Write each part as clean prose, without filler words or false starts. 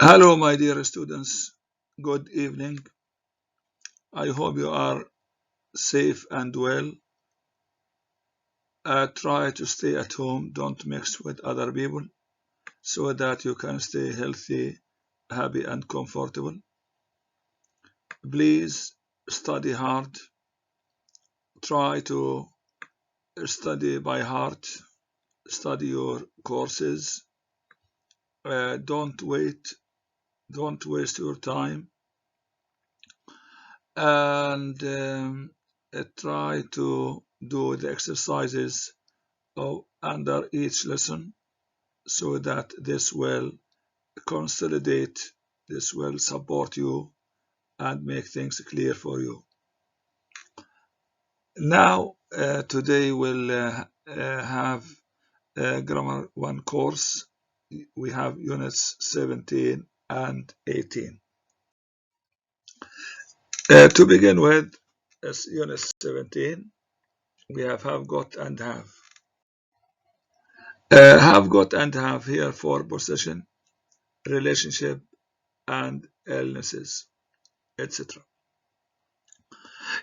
Hello, my dear students. Good evening. I hope you are safe and well. Try to stay at home. Don't mix with other people so that you can stay healthy, happy, and comfortable. Please study hard. Try to study by heart. Study your courses. Don't wait. Don't waste your time. And try to do the exercises under each lesson so that this will consolidate, this will support you and make things clear for you. Now, today we'll have Grammar 1 course. We have units 17 and 18. To begin with, as unit 17, we have got, and have. Have got and have here for possession, relationship, and illnesses, etc.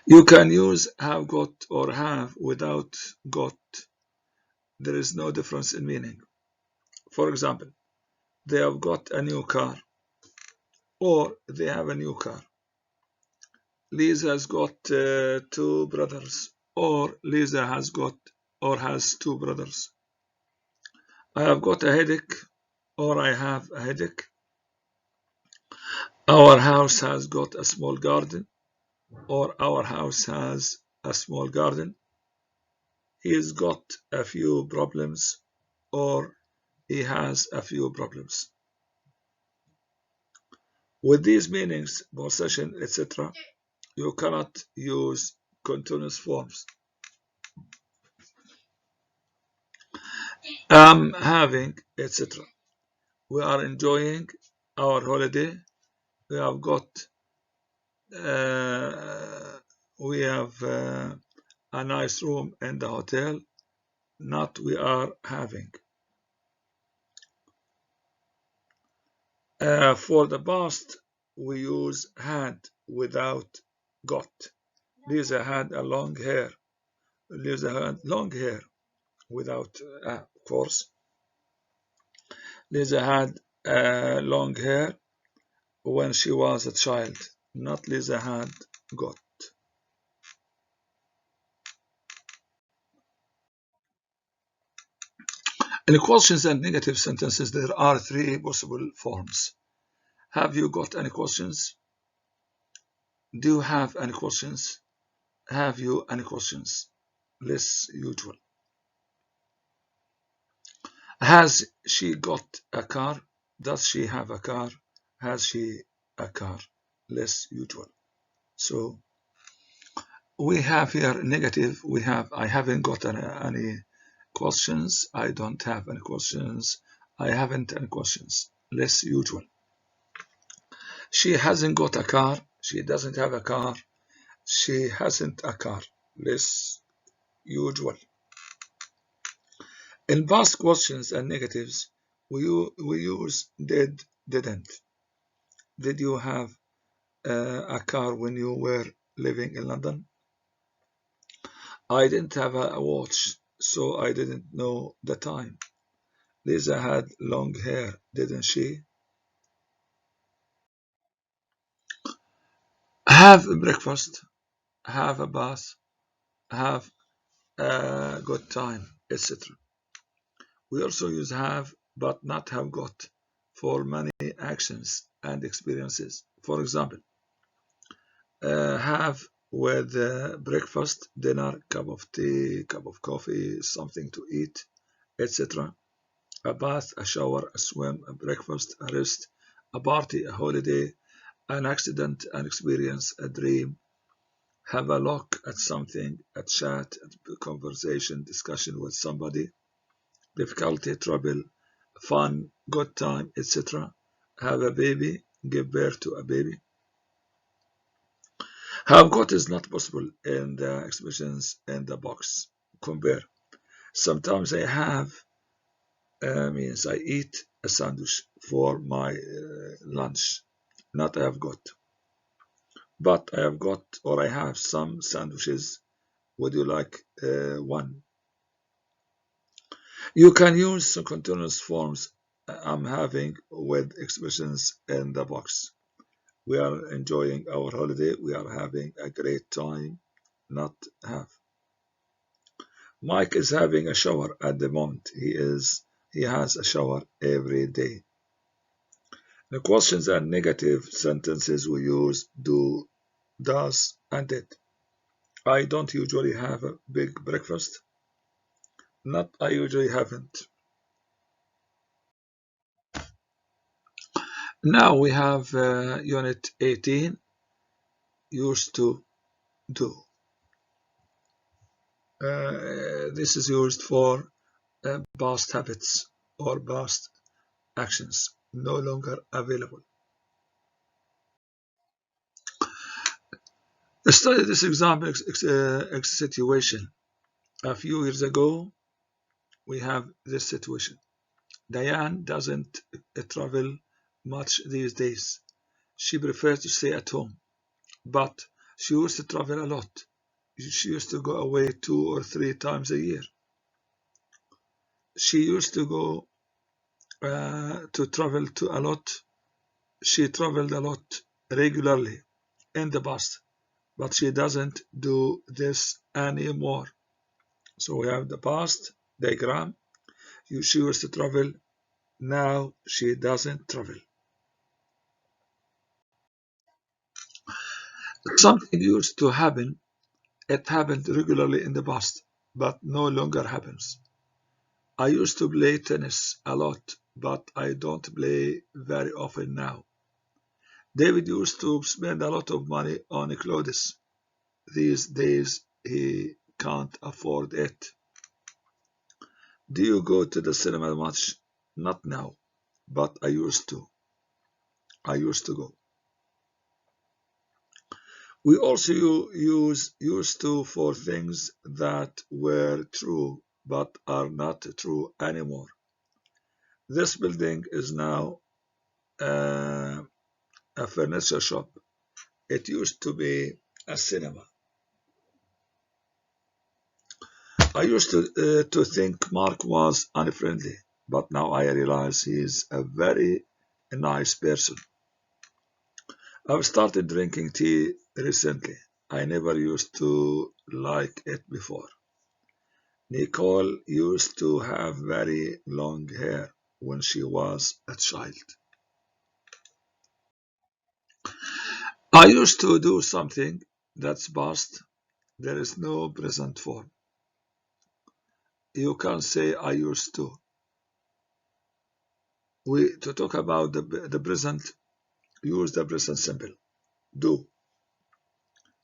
You can use have got or have without got. There is no difference in meaning. For example, they have got a new car, or they have a new car. Lisa's got two brothers, or Lisa has got or has two brothers. I have got a headache, or I have a headache. Our house has got a small garden, or our house has a small garden. He's got a few problems, or he has a few problems. With these meanings, possession, etc., you cannot use continuous forms. I'm having, etc. We are enjoying our holiday. We have got, we have a nice room in the hotel. Not we are having. For the past, we use had without got. Lisa had a long hair. Lisa had long hair without, of course. Lisa had long hair when she was a child. Not Lisa had got. In questions and negative sentences, there are three possible forms. Have you got any questions? Do you have any questions? Have you any questions? Less usual. Has she got a car? Does she have a car? Has she a car? Less usual. So we have here negative. We have I haven't got any questions. I don't have any questions. I haven't any questions. Less usual. She hasn't got a car. She doesn't have a car. She hasn't a car. Less usual. In past questions and negatives, we use did, didn't. Did you have a car when you were living in London? I didn't have a watch, so I didn't know the time. Lisa had long hair, didn't she? Have breakfast, have a bath, have a good time, etc. We also use have but not have got for many actions and experiences. For example, have with breakfast, dinner, cup of tea, cup of coffee, something to eat, etc. A bath, a shower, a swim, a breakfast, a rest, a party, a holiday, an accident, an experience, a dream. Have a look at something, a chat, a conversation, discussion with somebody, difficulty, trouble, fun, good time, etc. Have a baby, give birth to a baby. Have got is not possible in the expressions in the box. Compare. Sometimes I have means I eat a sandwich for my lunch. Not I have got. But I have got, or I have some sandwiches. Would you like one? You can use continuous forms I'm having with expressions in the box. We are enjoying our holiday. We are having a great time. Not have. Mike is having a shower at the moment. He has a shower every day. The questions and negative sentences we use do, does, and did. I don't usually have a big breakfast. Not I usually haven't. Now we have unit 18, used to do. This is used for past habits or past actions, no longer available. Study this example situation. A few years ago, we have this situation. Diane doesn't travel much these days. She prefers to stay at home, but she used to travel a lot. She used to go away 2 or 3 times a year. She used to go to travel to a lot. She traveled a lot regularly in the past, but she doesn't do this anymore. So we have the past diagram. She used to travel. Now she doesn't travel. Something used to happen. It happened regularly in the past, but no longer happens. I used to play tennis a lot, but I don't play very often now. David used to spend a lot of money on clothes. These days he can't afford it. Do you go to the cinema much? Not now, but I used to. I used to go. We also use used to for things that were true but are not true anymore. This building is now uh, a furniture shop. It used to be a cinema. I used to think Mark was unfriendly, but now I realize he's a very nice person. I've started drinking tea recently. I never used to like it before. Nicole used to have very long hair when she was a child. I used to do something that's past. There is no present form. You can say I used to. To talk about the present, use the present simple. Do.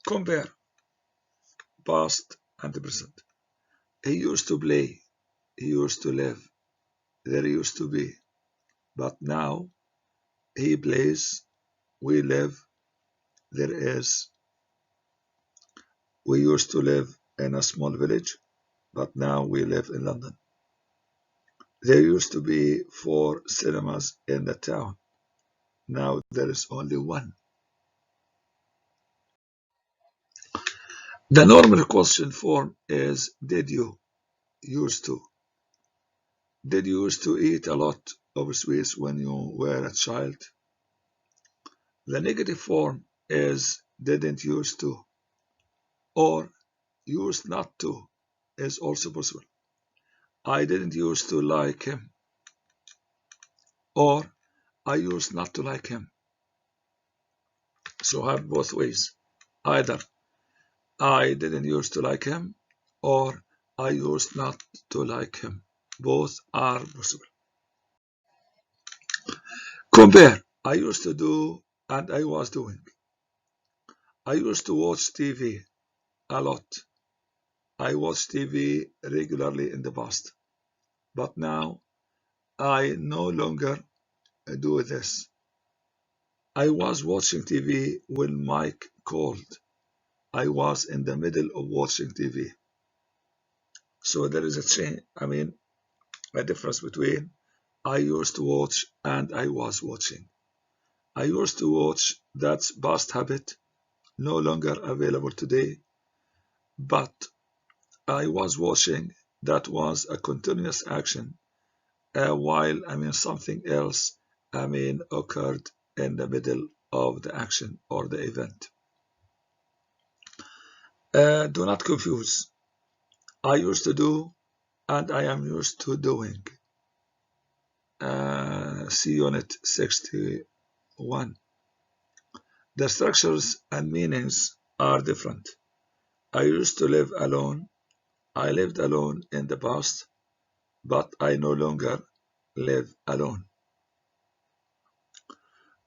Compare past and present. He used to play. He used to live. There used to be. But now he plays. We live. There is. We used to live in a small village, but now we live in London. There used to be 4 cinemas in the town. Now there is only one. The normal question form is did you used to? Did you used to eat a lot of sweets when you were a child? The negative form is didn't used to, or used not to is also possible. I didn't used to like him, or I used not to like him. So have both ways. Either I didn't used to like him, or I used not to like him. Both are possible. Compare. I used to do and I was doing. I used to watch TV a lot. I watch TV regularly in the past, but now I no longer do this. I was watching TV when Mike called. I was in the middle of watching TV. So there is a change, a difference between I used to watch and I was watching. I used to watch. That's past habit, no longer available today. But I was watching. That was a continuous action. While something else occurred in the middle of the action or the event. Do not confuse. I used to do and I am used to doing. See Unit 61. The structures and meanings are different. I used to live alone. I lived alone in the past, but I no longer live alone.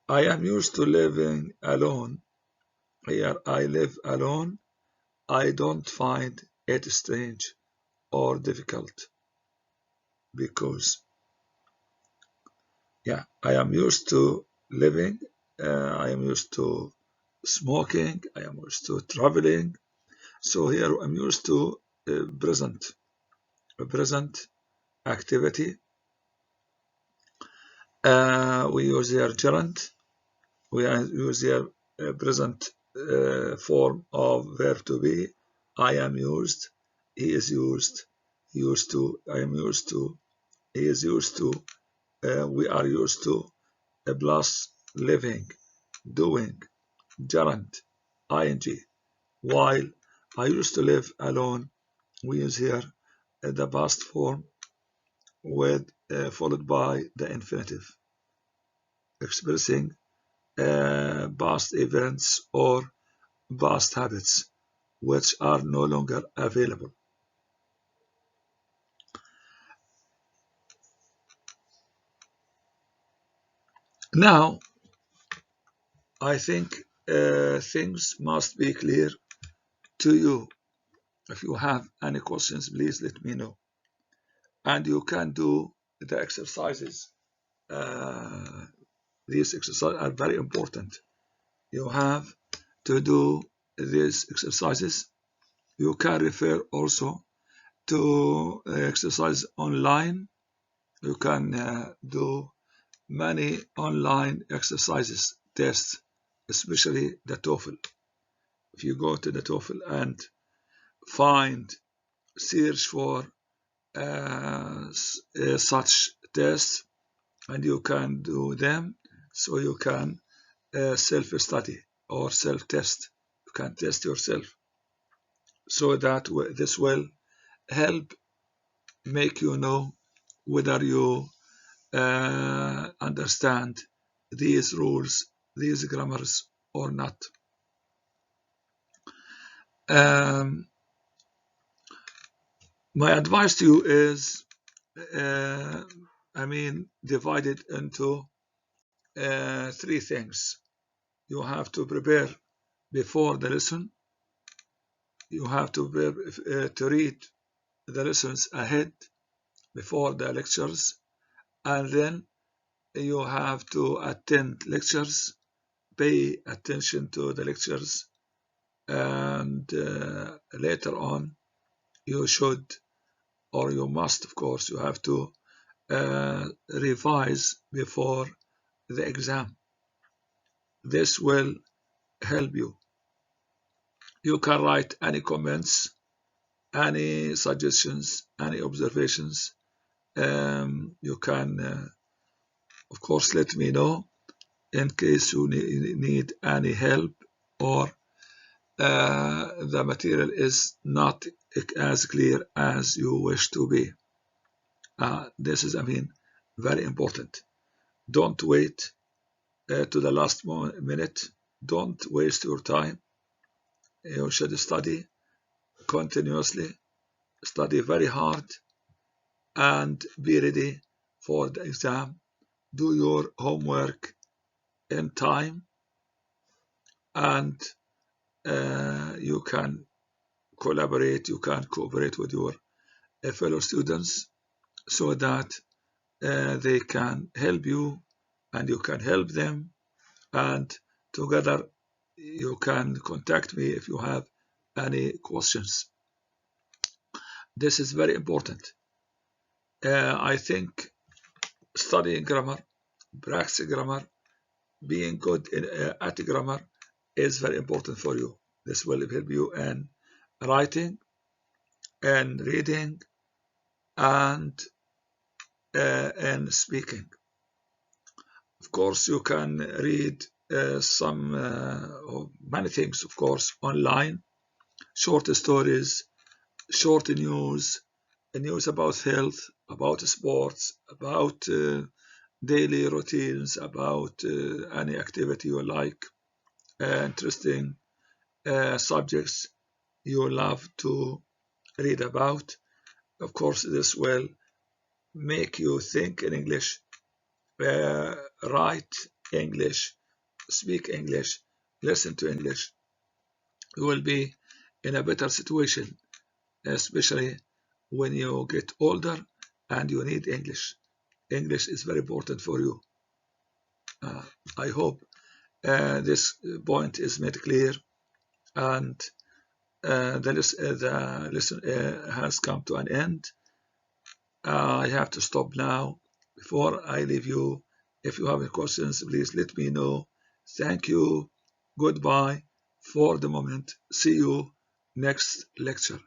I am used to living alone. Here I live alone. I don't find it strange or difficult because I am used to living, I am used to smoking, I am used to traveling. So here I'm used to present activity. We use here gerund. We use here present form of verb to be. I am used. He is used. Used to. I am used to. He is used to. We are used to. Plus living, doing, gerund, ing. While I used to live alone, we use here the past form with followed by the infinitive, expressing past events or past habits which are no longer available. Now, I think things must be clear to you. If you have any questions, please let me know. And you can do the exercises. These exercises are very important. You have to do these exercises. You can refer also to exercise online. You can do many online exercises, tests, especially the TOEFL. If you go to the TOEFL and search for such tests, and you can do them, so you can self-study or self-test. You can test yourself, so that this will help make you know whether you understand these rules, these grammars or not. My advice to you is, divided into three things. You have to prepare before the lesson. You have to prepare to read the lessons ahead before the lectures, and then you have to attend lectures, pay attention to the lectures, and later on you should, or you must, of course, you have to revise before the exam. This will help you. You can write any comments, any suggestions, any observations. You can, of course, let me know in case you need any help or the material is not as clear as you wish to be. This is, very important. Don't wait to the last minute. Don't waste your time. You should study continuously, study very hard, and be ready for the exam. Do your homework in time, and you can cooperate with your fellow students so that they can help you and you can help them, and together you can contact me if you have any questions. This is very important. I think studying grammar, practicing grammar being good at grammar is very important for you. This will help you in writing and reading and speaking. Of course, you can read many things, of course, online, short stories, short news about health, about sports, about daily routines, about any activity you like, interesting subjects you love to read about. Of course, this will make you think in English, write English, speak English, listen to English. You will be in a better situation, especially when you get older and you need English. English is very important for you. I hope this point is made clear, and the lesson has come to an end. I have to stop now. Before I leave you, if you have any questions, please let me know. Thank you. Goodbye for the moment. See you next lecture.